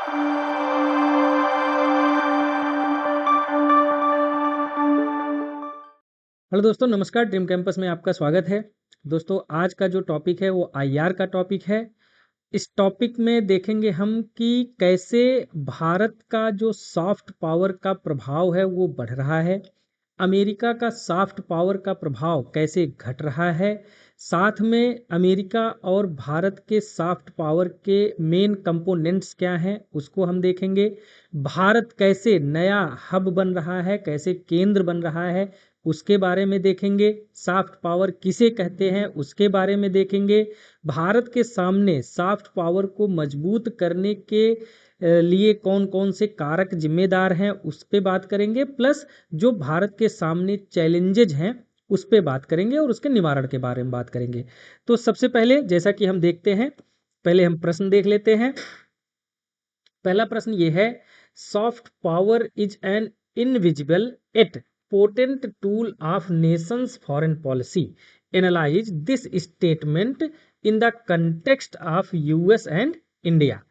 Hello दोस्तों, नमस्कार। Dream campus में आपका स्वागत है। दोस्तों, आज का जो टॉपिक है वो आईआर का टॉपिक है। इस टॉपिक में देखेंगे हम कि कैसे भारत का जो सॉफ्ट पावर का प्रभाव है वो बढ़ रहा है, अमेरिका का सॉफ्ट पावर का प्रभाव कैसे घट रहा है, साथ में अमेरिका और भारत के सॉफ्ट पावर के मेन कंपोनेंट्स क्या हैं उसको हम देखेंगे। भारत कैसे नया हब बन रहा है, कैसे केंद्र बन रहा है उसके बारे में देखेंगे। सॉफ्ट पावर किसे कहते हैं उसके बारे में देखेंगे। भारत के सामने सॉफ्ट पावर को मजबूत करने के लिए कौन कौन से कारक जिम्मेदार हैं उस पे बात करेंगे, प्लस जो भारत के सामने चैलेंजेज हैं उस पे बात करेंगे और उसके निवारण के बारे में बात करेंगे। तो सबसे पहले जैसा कि हम देखते हैं, पहले हम प्रश्न देख लेते हैं। पहला प्रश्न ये है, soft power is an invisible yet potent tool of nations foreign policy. Analyse this statement in the context of US and India.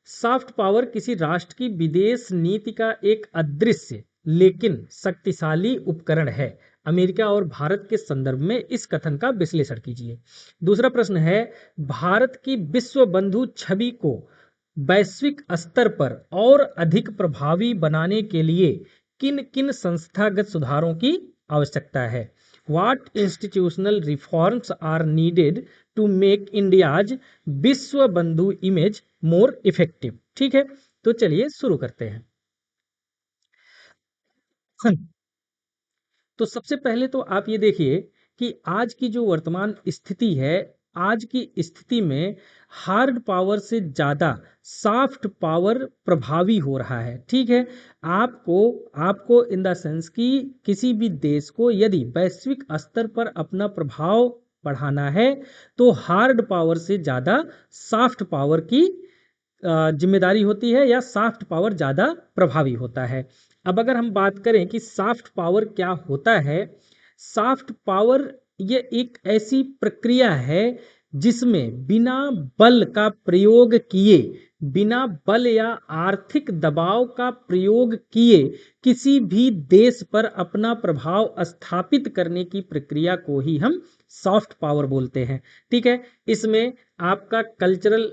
Soft power किसी राष्ट्र की विदेश नीति का एक अदृश्य लेकिन शक्तिशाली उपकरण है। अमेरिका और भारत के संदर्भ में इस कथन का विश्लेषण कीजिए। दूसरा प्रश्न है, भारत की विश्व बंधु छवि को वैश्विक स्तर पर और अधिक प्रभावी बनाने के लिए किन किन संस्थागत सुधारों की आवश्यकता है। What institutional reforms are needed to make India's विश्व बंधु इमेज मोर इफेक्टिव। ठीक है, तो चलिए शुरू करते हैं। तो सबसे पहले तो आप ये देखिए कि आज की जो वर्तमान स्थिति है, आज की स्थिति में हार्ड पावर से ज़्यादा सॉफ्ट पावर प्रभावी हो रहा है। ठीक है, आपको आपको इन द सेंस कि किसी भी देश को यदि वैश्विक स्तर पर अपना प्रभाव बढ़ाना है तो हार्ड पावर से ज़्यादा सॉफ्ट पावर की जिम्मेदारी होती है या सॉफ्ट पावर ज़्यादा प्रभावी होता है। अब अगर हम बात करें कि सॉफ्ट पावर क्या होता है, सॉफ्ट पावर ये एक ऐसी प्रक्रिया है जिसमें बिना बल का प्रयोग किए, बिना बल या आर्थिक दबाव का प्रयोग किए किसी भी देश पर अपना प्रभाव स्थापित करने की प्रक्रिया को ही हम सॉफ्ट पावर बोलते हैं। ठीक है, इसमें आपका कल्चरल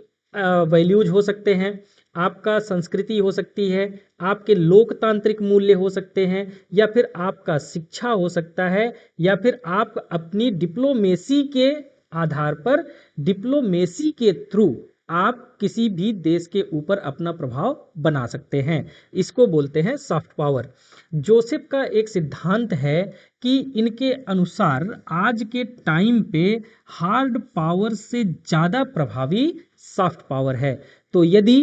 वैल्यूज हो सकते हैं, आपका संस्कृति हो सकती है, आपके लोकतांत्रिक मूल्य हो सकते हैं, या फिर आपका शिक्षा हो सकता है, या फिर आप अपनी डिप्लोमेसी के आधार पर, डिप्लोमेसी के थ्रू आप किसी भी देश के ऊपर अपना प्रभाव बना सकते हैं। इसको बोलते हैं सॉफ्ट पावर। जोसेफ का एक सिद्धांत है कि इनके अनुसार आज के टाइम पे हार्ड पावर से ज़्यादा प्रभावी सॉफ्ट पावर है। तो यदि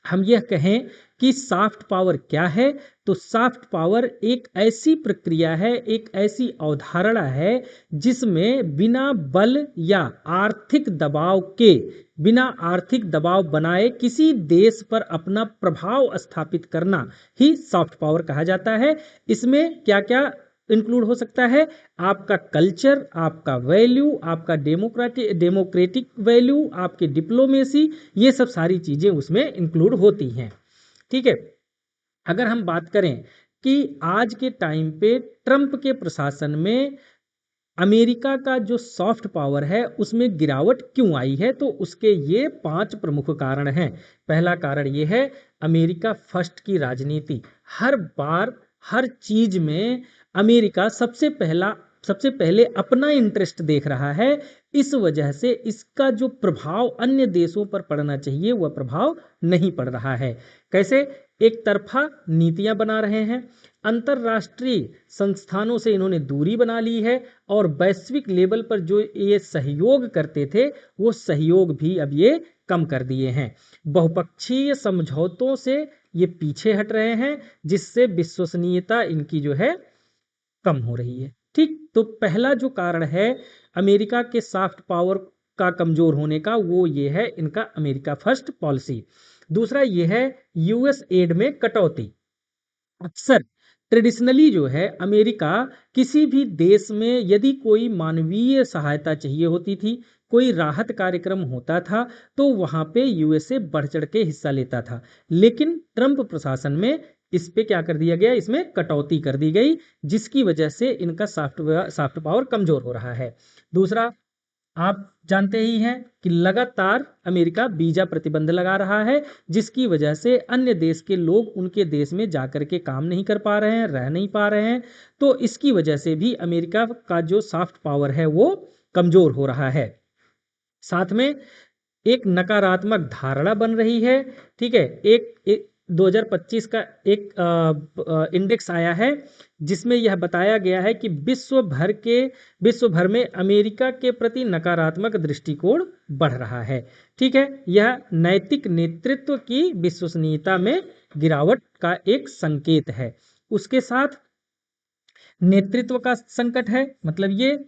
हम यह कहें कि सॉफ्ट पावर क्या है, तो सॉफ्ट पावर एक ऐसी प्रक्रिया है, एक ऐसी अवधारणा है जिसमें बिना बल या आर्थिक दबाव के, बिना आर्थिक दबाव बनाए किसी देश पर अपना प्रभाव स्थापित करना ही सॉफ्ट पावर कहा जाता है। इसमें क्या क्या इंक्लूड हो सकता है, आपका कल्चर, आपका वैल्यू, आपका डेमोक्रेटिक वैल्यू, आपकी डिप्लोमेसी, ये सब सारी चीज़ें उसमें इंक्लूड होती हैं। ठीक है, अगर हम बात करें कि आज के टाइम पे ट्रंप के प्रशासन में अमेरिका का जो सॉफ्ट पावर है उसमें गिरावट क्यों आई है, तो उसके ये 5 प्रमुख कारण हैं। पहला कारण ये है, अमेरिका फर्स्ट की राजनीति। हर बार हर चीज में अमेरिका सबसे पहले अपना इंटरेस्ट देख रहा है। इस वजह से इसका जो प्रभाव अन्य देशों पर पड़ना चाहिए वह प्रभाव नहीं पड़ रहा है। कैसे? एक तरफा नीतियां बना रहे हैं, अंतरराष्ट्रीय संस्थानों से इन्होंने दूरी बना ली है, और वैश्विक लेवल पर जो ये सहयोग करते थे वो सहयोग भी अब ये कम कर दिए हैं। बहुपक्षीय समझौतों से ये पीछे हट रहे हैं, जिससे विश्वसनीयता इनकी जो है कम हो रही है। ठीक, तो पहला जो कारण है अमेरिका के सॉफ्ट पावर का कमजोर होने का, वो ये है इनका अमेरिका फर्स्ट पॉलिसी। दूसरा ये है यूएस एड में कटौती। अक्सर ट्रेडिशनली जो है अमेरिका किसी भी देश में यदि कोई मानवीय सहायता चाहिए होती थी, कोई राहत कार्यक्रम होता था तो वहां पे यूएसए बढ़ चढ़ के हिस्सा लेता था। लेकिन ट्रंप प्रशासन में इस पे क्या कर दिया गया, इसमें कटौती कर दी गई, जिसकी वजह से इनका सॉफ्ट पावर कमजोर हो रहा है। दूसरा, आप जानते ही हैं कि लगातार अमेरिका वीजा प्रतिबंध लगा रहा है, जिसकी वजह से अन्य देश के लोग उनके देश में जाकर के काम नहीं कर पा रहे हैं, रह नहीं पा रहे हैं। तो इसकी वजह से भी अमेरिका का जो सॉफ्ट पावर है वो कमजोर हो रहा है। साथ में एक नकारात्मक धारणा बन रही है। ठीक है, एक 2025 का एक इंडेक्स आया है जिसमें यह बताया गया है कि विश्व भर में अमेरिका के प्रति नकारात्मक दृष्टिकोण बढ़ रहा है। ठीक है, यह नैतिक नेतृत्व की विश्वसनीयता में गिरावट का एक संकेत है। उसके साथ नेतृत्व का संकट है, मतलब ये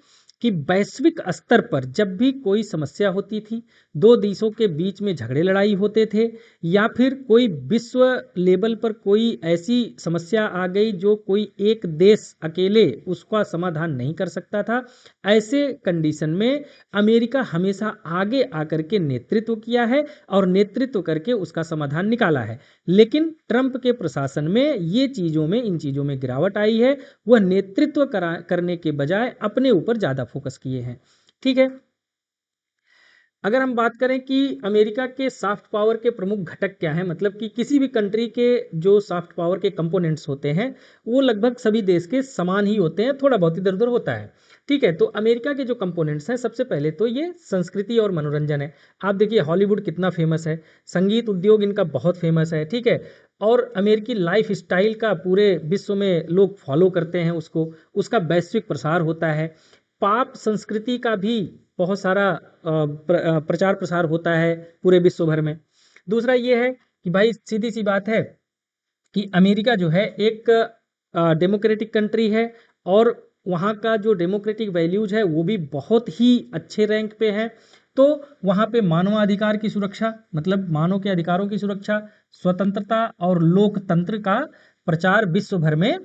कि वैश्विक स्तर पर जब भी कोई समस्या होती थी, दो देशों के बीच में झगड़े लड़ाई होते थे, या फिर कोई विश्व लेवल पर कोई ऐसी समस्या आ गई जो कोई एक देश अकेले उसका समाधान नहीं कर सकता था, ऐसे कंडीशन में अमेरिका हमेशा आगे आकर के नेतृत्व किया है और नेतृत्व करके उसका समाधान निकाला है। लेकिन ट्रंप के प्रशासन में इन चीज़ों में गिरावट आई है। वह नेतृत्व करने के बजाय अपने ऊपर ज़्यादा फोकस किए हैं। ठीक है, अगर हम बात करें कि अमेरिका के सॉफ्ट पावर के प्रमुख घटक क्या हैं, मतलब कि किसी भी कंट्री के जो सॉफ्ट पावर के कंपोनेंट्स होते हैं वो लगभग सभी देश के समान ही होते हैं, थोड़ा बहुत इधर उधर होता है। ठीक है, तो अमेरिका के जो कंपोनेंट्स हैं, सबसे पहले तो ये संस्कृति और मनोरंजन है। आप देखिए हॉलीवुड कितना फेमस है, संगीत उद्योग इनका बहुत फेमस है। ठीक है, और अमेरिकी लाइफ स्टाइल का पूरे विश्व में लोग फॉलो करते हैं उसका वैश्विक प्रसार होता है। पाप संस्कृति का भी बहुत सारा प्रचार प्रसार होता है पूरे विश्व भर में। दूसरा ये है कि भाई सीधी सी बात है कि अमेरिका जो है एक डेमोक्रेटिक कंट्री है, और वहाँ का जो डेमोक्रेटिक वैल्यूज है वो भी बहुत ही अच्छे रैंक पे है। तो वहाँ पे मानवाधिकार की सुरक्षा, मतलब मानव के अधिकारों की सुरक्षा, स्वतंत्रता और लोकतंत्र का प्रचार विश्व भर में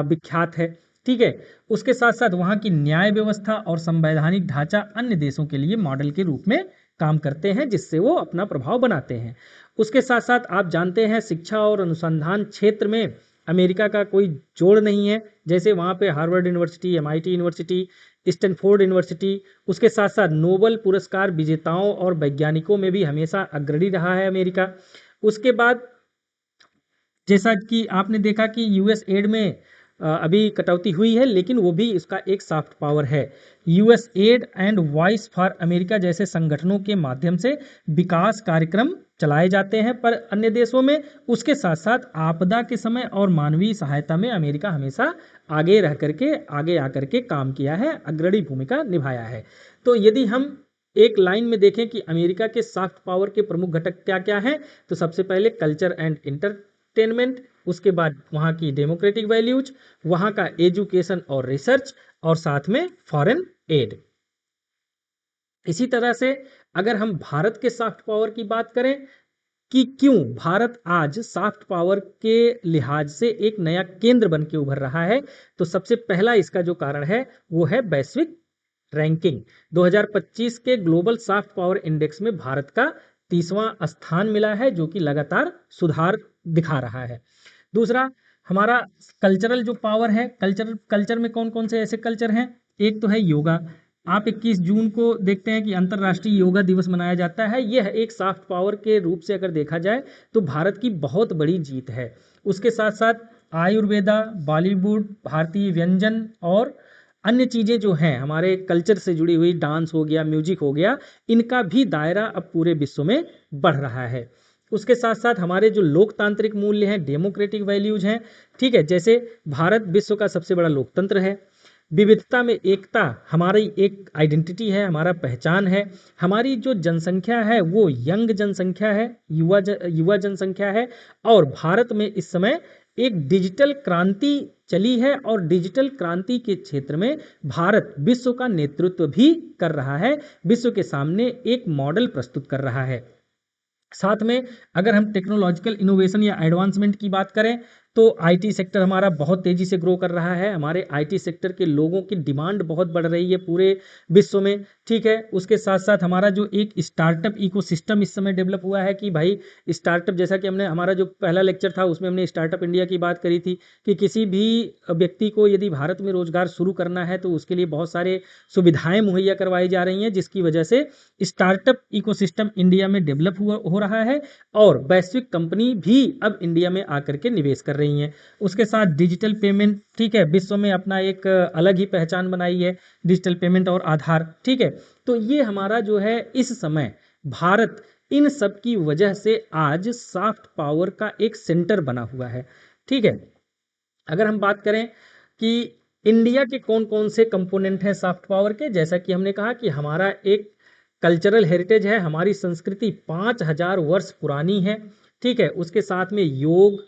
विख्यात है। ठीक है, उसके साथ साथ वहाँ की न्याय व्यवस्था और संवैधानिक ढांचा अन्य देशों के लिए मॉडल के रूप में काम करते हैं, जिससे वो अपना प्रभाव बनाते हैं। उसके साथ साथ आप जानते हैं शिक्षा और अनुसंधान क्षेत्र में अमेरिका का कोई जोड़ नहीं है। जैसे वहाँ पे Harvard university, MIT university, Stanford university, उसके साथ साथ नोबेल पुरस्कार विजेताओं और वैज्ञानिकों में भी हमेशा अग्रणी रहा है अमेरिका। उसके बाद जैसा कि आपने देखा कि यूएस एड में अभी कटौती हुई है, लेकिन वो भी इसका एक सॉफ्ट पावर है। US add and voice for America जैसे संगठनों के माध्यम से विकास कार्यक्रम चलाए जाते हैं पर अन्य देशों में। उसके साथ साथ आपदा के समय और मानवीय सहायता में अमेरिका हमेशा आगे रह करके, आगे आकर के काम किया है, अग्रणी भूमिका निभाया है। तो यदि हम एक लाइन में देखें कि अमेरिका के सॉफ्ट पावर के प्रमुख घटक क्या क्या हैं, तो सबसे पहले कल्चर एंड इंटरटेनमेंट, उसके बाद वहाँ की डेमोक्रेटिक वैल्यूज, वहाँ का एजुकेशन और रिसर्च, और साथ में फॉरेन एड। इसी तरह से अगर हम भारत के सॉफ्ट पावर की बात करें कि क्यों भारत आज सॉफ्ट पावर के लिहाज से एक नया केंद्र बन के उभर रहा है, तो सबसे पहला इसका जो कारण है वो है वैश्विक रैंकिंग। 2025 के ग्लोबल सॉफ्ट पावर इंडेक्स में भारत का 30वां स्थान मिला है, जो कि लगातार सुधार दिखा रहा है। दूसरा, हमारा कल्चरल जो पावर है, कल्चर में कौन कौन से ऐसे कल्चर हैं, एक तो है योगा। आप 21 जून को देखते हैं कि अंतर्राष्ट्रीय योगा दिवस मनाया जाता है। यह एक सॉफ्ट पावर के रूप से अगर देखा जाए तो भारत की बहुत बड़ी जीत है। उसके साथ साथ आयुर्वेदा, बॉलीवुड, भारतीय व्यंजन और अन्य चीज़ें जो हैं हमारे कल्चर से जुड़ी हुई, डांस हो गया, म्यूजिक हो गया, इनका भी दायरा अब पूरे विश्व में बढ़ रहा है। उसके साथ साथ हमारे जो लोकतांत्रिक मूल्य हैं, डेमोक्रेटिक वैल्यूज हैं, ठीक है, जैसे भारत विश्व का सबसे बड़ा लोकतंत्र है, विविधता में एकता हमारी एक आइडेंटिटी है, हमारा पहचान है। हमारी जो जनसंख्या है वो यंग जनसंख्या है, युवा जनसंख्या है, और भारत में इस समय एक डिजिटल क्रांति चली है, और डिजिटल क्रांति के क्षेत्र में भारत विश्व का नेतृत्व भी कर रहा है, विश्व के सामने एक मॉडल प्रस्तुत कर रहा है। साथ में अगर हम टेक्नोलॉजिकल इनोवेशन या एडवांसमेंट की बात करें तो आईटी सेक्टर हमारा बहुत तेजी से ग्रो कर रहा है, हमारे आईटी सेक्टर के लोगों की डिमांड बहुत बढ़ रही है पूरे विश्व में, ठीक है। उसके साथ साथ हमारा जो एक स्टार्टअप इकोसिस्टम इस समय डेवलप हुआ है कि भाई स्टार्टअप, जैसा कि हमने हमारा जो पहला लेक्चर था उसमें हमने स्टार्टअप इंडिया की बात करी थी कि किसी भी व्यक्ति को यदि भारत में रोजगार शुरू करना है तो उसके लिए बहुत सारे सुविधाएं मुहैया करवाई जा रही हैं, जिसकी वजह से स्टार्टअप इकोसिस्टम इंडिया में डेवलप हो रहा है और वैश्विक कंपनी भी अब इंडिया में आकर के निवेश कर रही हैं। उसके साथ डिजिटल पेमेंट, ठीक है, विश्व में अपना एक अलग ही पहचान बनाई है, डिजिटल पेमेंट और आधार, ठीक है। तो ये हमारा जो है इस समय भारत इन सब की वजह से आज सॉफ्ट पावर का एक सेंटर बना हुआ है, ठीक है। अगर हम बात करें कि इंडिया के कौन कौन से कंपोनेंट हैं सॉफ्ट पावर के, जैसा कि हमने कहा कि हमारा एक कल्चरल हेरिटेज है, हमारी संस्कृति 5000 वर्ष पुरानी है, ठीक है। उसके साथ में योग,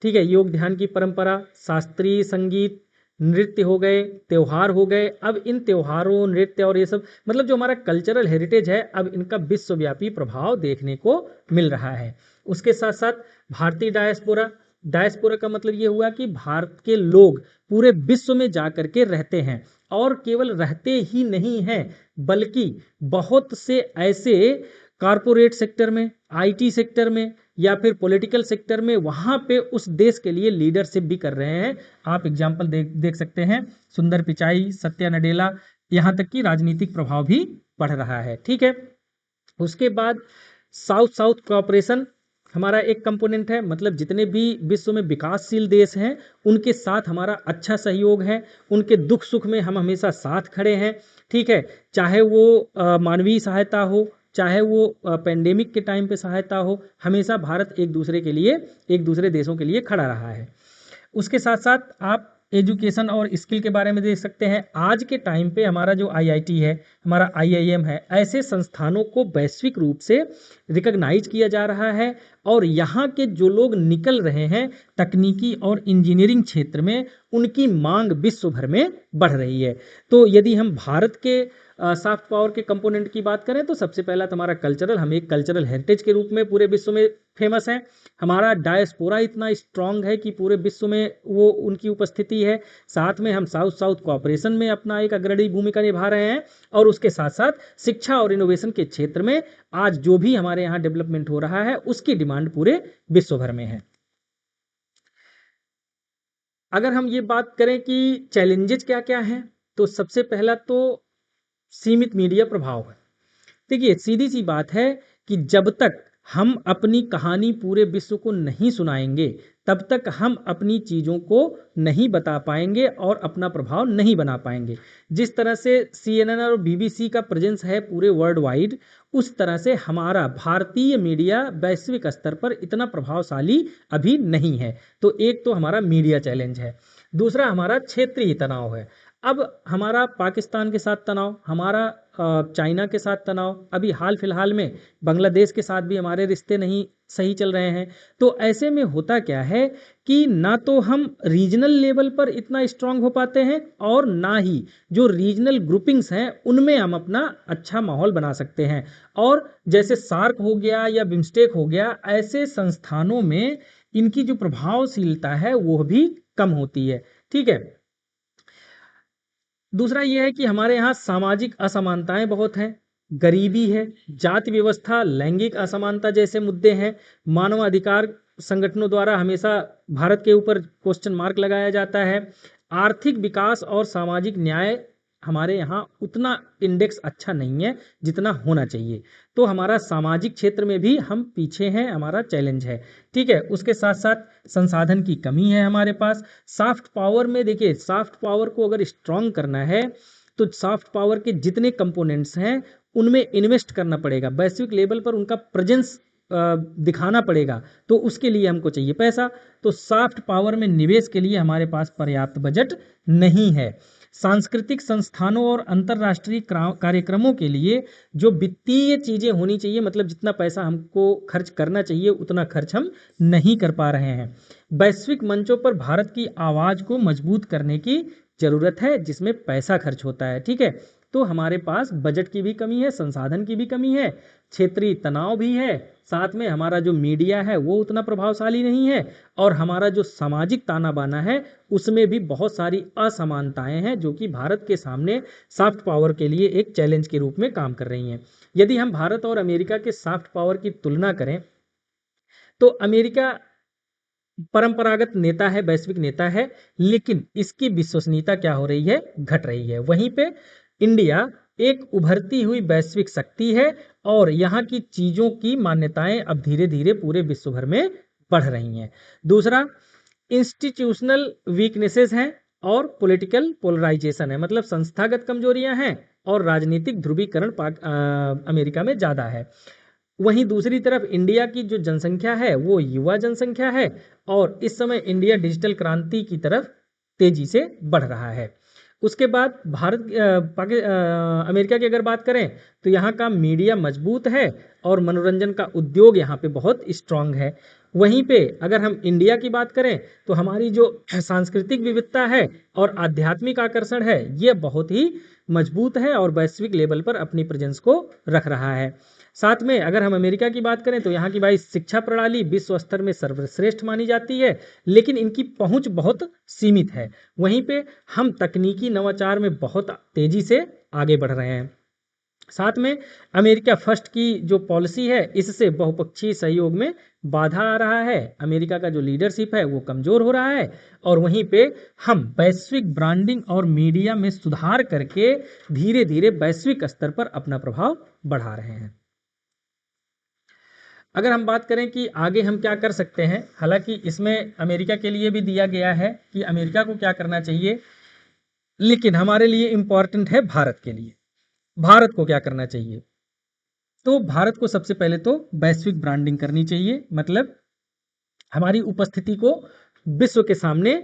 ठीक है, योग ध्यान की परंपरा, शास्त्रीय संगीत, नृत्य हो गए, त्योहार हो गए। अब इन त्योहारों, नृत्य और ये सब मतलब जो हमारा कल्चरल हेरिटेज है, अब इनका विश्वव्यापी प्रभाव देखने को मिल रहा है। उसके साथ साथ भारतीय डायस्पोरा, डायस्पोरा का मतलब ये हुआ कि भारत के लोग पूरे विश्व में जा कर के रहते हैं और केवल रहते ही नहीं हैं बल्कि बहुत से ऐसे कारपोरेट सेक्टर में, आईटी सेक्टर में या फिर पॉलिटिकल सेक्टर में वहाँ पे उस देश के लिए लीडरशिप भी कर रहे हैं। आप एग्जाम्पल देख सकते हैं, सुंदर पिचाई, सत्या नडेला, यहाँ तक कि राजनीतिक प्रभाव भी बढ़ रहा है, ठीक है। उसके बाद साउथ साउथ कोऑपरेशन हमारा एक कंपोनेंट है, मतलब जितने भी विश्व में विकासशील देश हैं उनके साथ हमारा अच्छा सहयोग है, उनके दुख सुख में हम हमेशा साथ खड़े हैं, ठीक है। चाहे वो मानवीय सहायता हो, चाहे वो पेंडेमिक के टाइम पे सहायता हो, हमेशा भारत एक दूसरे के लिए, एक दूसरे देशों के लिए खड़ा रहा है। उसके साथ साथ आप एजुकेशन और स्किल के बारे में देख सकते हैं। आज के टाइम पे हमारा जो आईआईटी है, हमारा आईआईएम है, ऐसे संस्थानों को वैश्विक रूप से रिकॉग्नाइज किया जा रहा है और यहाँ के जो लोग निकल रहे हैं तकनीकी और इंजीनियरिंग क्षेत्र में, उनकी मांग विश्व भर में बढ़ रही है। तो यदि हम भारत के सॉफ्ट पावर के कंपोनेंट की बात करें तो सबसे पहला तो हमारा कल्चरल, हम एक कल्चरल हेरिटेज के रूप में पूरे विश्व में फेमस है। हमारा डायस्पोरा इतना स्ट्रांग है कि पूरे विश्व में वो उनकी उपस्थिति है। साथ में हम साउथ साउथ कोऑपरेशन में अपना एक अग्रणी भूमिका निभा रहे हैं और उसके साथ साथ शिक्षा और इनोवेशन के क्षेत्र में आज जो भी हमारे यहाँ डेवलपमेंट हो रहा है उसकी डिमांड पूरे विश्व भर में है। अगर हम ये बात करें कि चैलेंजेस क्या क्या हैं, तो सबसे पहला तो सीमित मीडिया प्रभाव है। देखिए सीधी सी बात है कि जब तक हम अपनी कहानी पूरे विश्व को नहीं सुनाएंगे तब तक हम अपनी चीज़ों को नहीं बता पाएंगे और अपना प्रभाव नहीं बना पाएंगे। जिस तरह से CNN और BBC का प्रेजेंस है पूरे वर्ल्ड वाइड, उस तरह से हमारा भारतीय मीडिया वैश्विक स्तर पर इतना प्रभावशाली अभी नहीं है। तो एक तो हमारा मीडिया चैलेंज है। दूसरा हमारा क्षेत्रीय तनाव है। अब हमारा पाकिस्तान के साथ तनाव, हमारा चाइना के साथ तनाव, अभी हाल फिलहाल में बांग्लादेश के साथ भी हमारे रिश्ते नहीं सही चल रहे हैं। तो ऐसे में होता क्या है कि ना तो हम रीजनल लेवल पर इतना स्ट्रांग हो पाते हैं और ना ही जो रीजनल ग्रुपिंग्स हैं उनमें हम अपना अच्छा माहौल बना सकते हैं। और जैसे सार्क हो गया या बिम्स्टेक हो गया, ऐसे संस्थानों में इनकी जो प्रभावशीलता है वो भी कम होती है, ठीक है। दूसरा ये है कि हमारे यहाँ सामाजिक असमानताएं बहुत हैं, गरीबी है, जाति व्यवस्था, लैंगिक असमानता जैसे मुद्दे हैं। मानवाधिकार संगठनों द्वारा हमेशा भारत के ऊपर क्वेश्चन मार्क लगाया जाता है। आर्थिक विकास और सामाजिक न्याय हमारे यहाँ उतना इंडेक्स अच्छा नहीं है जितना होना चाहिए। तो हमारा सामाजिक क्षेत्र में भी हम पीछे हैं, हमारा चैलेंज है, ठीक है। उसके साथ साथ संसाधन की कमी है हमारे पास। सॉफ्ट पावर में देखिए, सॉफ्ट पावर को अगर स्ट्रांग करना है तो सॉफ्ट पावर के जितने कंपोनेंट्स हैं उनमें इन्वेस्ट करना पड़ेगा, वैश्विक लेवल पर उनका प्रेजेंस दिखाना पड़ेगा। तो उसके लिए हमको चाहिए पैसा। तो सॉफ्ट पावर में निवेश के लिए हमारे पास पर्याप्त बजट नहीं है। सांस्कृतिक संस्थानों और अंतर्राष्ट्रीय कार्यक्रमों के लिए जो वित्तीय चीज़ें होनी चाहिए, मतलब जितना पैसा हमको खर्च करना चाहिए उतना खर्च हम नहीं कर पा रहे हैं। वैश्विक मंचों पर भारत की आवाज़ को मजबूत करने की ज़रूरत है जिसमें पैसा खर्च होता है, ठीक है। तो हमारे पास बजट की भी कमी है, संसाधन की भी कमी है, क्षेत्रीय तनाव भी है, साथ में हमारा जो मीडिया है वो उतना प्रभावशाली नहीं है, और हमारा जो सामाजिक ताना बाना है उसमें भी बहुत सारी असमानताएं हैं जो कि भारत के सामने सॉफ्ट पावर के लिए एक चैलेंज के रूप में काम कर रही हैं। यदि हम भारत और अमेरिका के सॉफ्ट पावर की तुलना करें तो अमेरिका परंपरागत नेता है, वैश्विक नेता है, लेकिन इसकी विश्वसनीयता क्या हो रही है, घट रही है। वहीं पे इंडिया एक उभरती हुई वैश्विक शक्ति है और यहाँ की चीजों की मान्यताएं अब धीरे धीरे पूरे विश्व भर में बढ़ रही हैं। दूसरा, इंस्टीट्यूशनल वीकनेसेस हैं और पॉलिटिकल पोलराइजेशन है, मतलब संस्थागत कमजोरियां हैं और राजनीतिक ध्रुवीकरण अमेरिका में ज़्यादा है। वहीं दूसरी तरफ इंडिया की जो जनसंख्या है वो युवा जनसंख्या है और इस समय इंडिया डिजिटल क्रांति की तरफ तेजी से बढ़ रहा है। उसके बाद अमेरिका की अगर बात करें तो यहाँ का मीडिया मजबूत है और मनोरंजन का उद्योग यहाँ पे बहुत स्ट्रांग है। वहीं पे अगर हम इंडिया की बात करें तो हमारी जो सांस्कृतिक विविधता है और आध्यात्मिक आकर्षण है ये बहुत ही मजबूत है और वैश्विक लेवल पर अपनी प्रेजेंस को रख रहा है। साथ में अगर हम अमेरिका की बात करें तो यहाँ की भाई शिक्षा प्रणाली विश्व स्तर में सर्वश्रेष्ठ मानी जाती है, लेकिन इनकी पहुंच बहुत सीमित है। वहीं पे हम तकनीकी नवाचार में बहुत तेजी से आगे बढ़ रहे हैं। साथ में अमेरिका फर्स्ट की जो पॉलिसी है इससे बहुपक्षीय सहयोग में बाधा आ रहा है, अमेरिका का जो लीडरशिप है वो कमजोर हो रहा है, और वहीं पे हम वैश्विक ब्रांडिंग और मीडिया में सुधार करके धीरे धीरे वैश्विक स्तर पर अपना प्रभाव बढ़ा रहे हैं। अगर हम बात करें कि आगे हम क्या कर सकते हैं, हालांकि इसमें अमेरिका के लिए भी दिया गया है कि अमेरिका को क्या करना चाहिए, लेकिन हमारे लिए इम्पॉर्टेंट है भारत के लिए, भारत को क्या करना चाहिए। तो भारत को सबसे पहले तो वैश्विक ब्रांडिंग करनी चाहिए, मतलब हमारी उपस्थिति को विश्व के सामने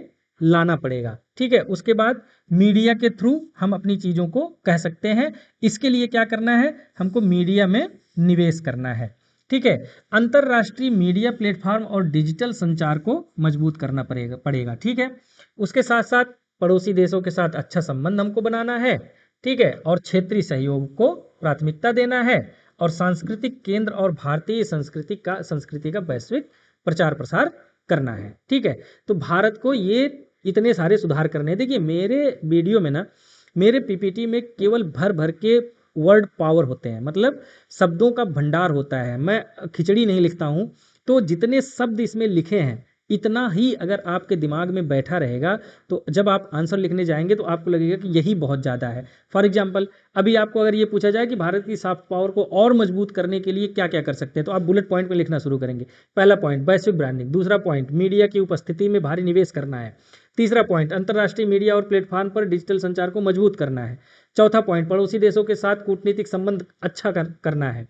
लाना पड़ेगा। ठीक है, उसके बाद मीडिया के थ्रू हम अपनी चीज़ों को कह सकते हैं। इसके लिए क्या करना है, हमको मीडिया में निवेश करना है। ठीक है, अंतरराष्ट्रीय मीडिया प्लेटफॉर्म और डिजिटल संचार को मजबूत करना पड़ेगा। ठीक है, उसके साथ साथ पड़ोसी देशों के साथ अच्छा संबंध हमको बनाना है। ठीक है, और क्षेत्रीय सहयोग को प्राथमिकता देना है, और सांस्कृतिक केंद्र और भारतीय संस्कृति का वैश्विक प्रचार प्रसार करना है। ठीक है, तो भारत को ये इतने सारे सुधार करने हैं। देखिए मेरे वीडियो में ना, मेरे पीपीटी में केवल भर भर के वर्ड पावर होते हैं, मतलब शब्दों का भंडार होता है। मैं खिचड़ी नहीं लिखता हूँ, तो जितने शब्द इसमें लिखे हैं इतना ही अगर आपके दिमाग में बैठा रहेगा तो जब आप आंसर लिखने जाएंगे तो आपको लगेगा कि यही बहुत ज़्यादा है। फॉर एग्जाम्पल, अभी आपको अगर ये पूछा जाए कि भारत की सॉफ्ट पावर को और मजबूत करने के लिए क्या क्या कर सकते हैं, तो आप बुलेट पॉइंट में लिखना शुरू करेंगे। पहला पॉइंट वैश्विक ब्रांडिंग, दूसरा पॉइंट मीडिया की उपस्थिति में भारी निवेश करना है, तीसरा पॉइंट अंतर्राष्ट्रीय मीडिया और प्लेटफॉर्म पर डिजिटल संचार को मजबूत करना है, चौथा पॉइंट पड़ोसी देशों के साथ कूटनीतिक संबंध अच्छा करना है,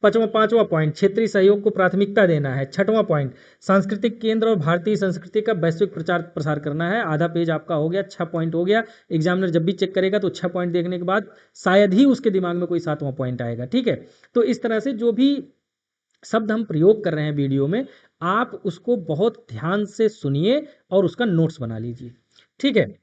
पांचवा पॉइंट क्षेत्रीय सहयोग को प्राथमिकता देना है, छठवां पॉइंट सांस्कृतिक केंद्र और भारतीय संस्कृति का वैश्विक प्रचार प्रसार करना है। आधा पेज आपका हो गया, 6 पॉइंट हो गया। एग्जामिनर जब भी चेक करेगा तो 6 पॉइंट देखने के बाद शायद ही उसके दिमाग में कोई 7वां पॉइंट आएगा। ठीक है, तो इस तरह से जो भी शब्द हम प्रयोग कर रहे हैं वीडियो में, आप उसको बहुत ध्यान से सुनिए और उसका नोट्स बना लीजिए। ठीक है,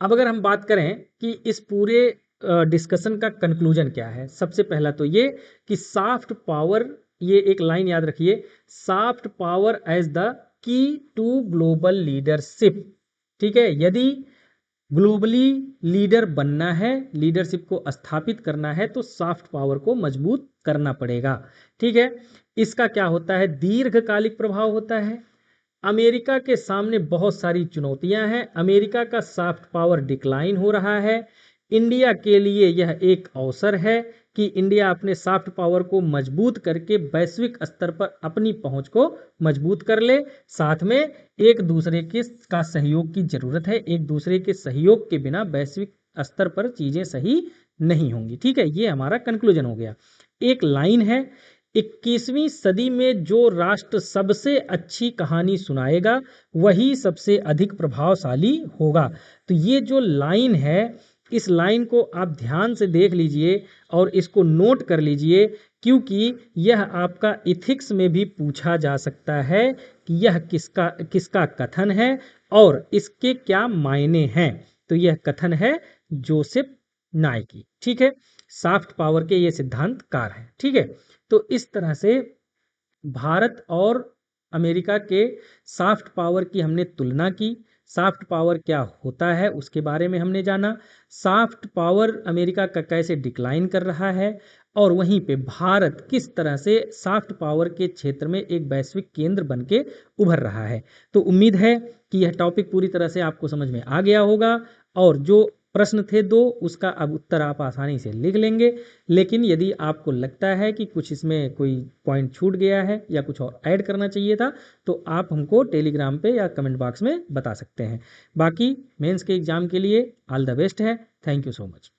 अब अगर हम बात करें कि इस पूरे डिस्कशन का कंक्लूजन क्या है, सबसे पहला तो ये कि सॉफ्ट पावर, ये एक लाइन याद रखिए, soft power as the key to global leadership. ठीक है, यदि ग्लोबली लीडर बनना है, लीडरशिप को स्थापित करना है, तो सॉफ्ट पावर को मजबूत करना पड़ेगा। ठीक है, इसका क्या होता है, दीर्घकालिक प्रभाव होता है। अमेरिका के सामने बहुत सारी चुनौतियां हैं, अमेरिका का सॉफ्ट पावर डिक्लाइन हो रहा है। इंडिया के लिए यह एक अवसर है कि इंडिया अपने सॉफ्ट पावर को मजबूत करके वैश्विक स्तर पर अपनी पहुंच को मजबूत कर ले। साथ में एक दूसरे के का सहयोग की जरूरत है, एक दूसरे के सहयोग के बिना वैश्विक स्तर पर चीजें सही नहीं होंगी। ठीक है, ये हमारा कंक्लूजन हो गया। एक लाइन है, 21वीं सदी में जो राष्ट्र सबसे अच्छी कहानी सुनाएगा वही सबसे अधिक प्रभावशाली होगा। तो ये जो लाइन है, इस लाइन को आप ध्यान से देख लीजिए और इसको नोट कर लीजिए, क्योंकि यह आपका इथिक्स में भी पूछा जा सकता है कि यह किसका कथन है और इसके क्या मायने हैं। तो यह कथन है जोसेफ नाइकी। ठीक है, सॉफ्ट पावर के ये सिद्धांतकार हैं। ठीक है, तो इस तरह से भारत और अमेरिका के सॉफ्ट पावर की हमने तुलना की, सॉफ्ट पावर क्या होता है उसके बारे में हमने जाना, सॉफ्ट पावर अमेरिका का कैसे डिक्लाइन कर रहा है, और वहीं पे भारत किस तरह से सॉफ्ट पावर के क्षेत्र में एक वैश्विक केंद्र बन के उभर रहा है। तो उम्मीद है कि यह टॉपिक पूरी तरह से आपको समझ में आ गया होगा, और जो प्रश्न थे दो, उसका अब उत्तर आप आसानी से लिख लेंगे। लेकिन यदि आपको लगता है कि कुछ इसमें कोई पॉइंट छूट गया है या कुछ और ऐड करना चाहिए था, तो आप हमको टेलीग्राम पे या कमेंट बॉक्स में बता सकते हैं। बाकी मेंस के एग्ज़ाम के लिए ऑल द बेस्ट है। Thank you so much.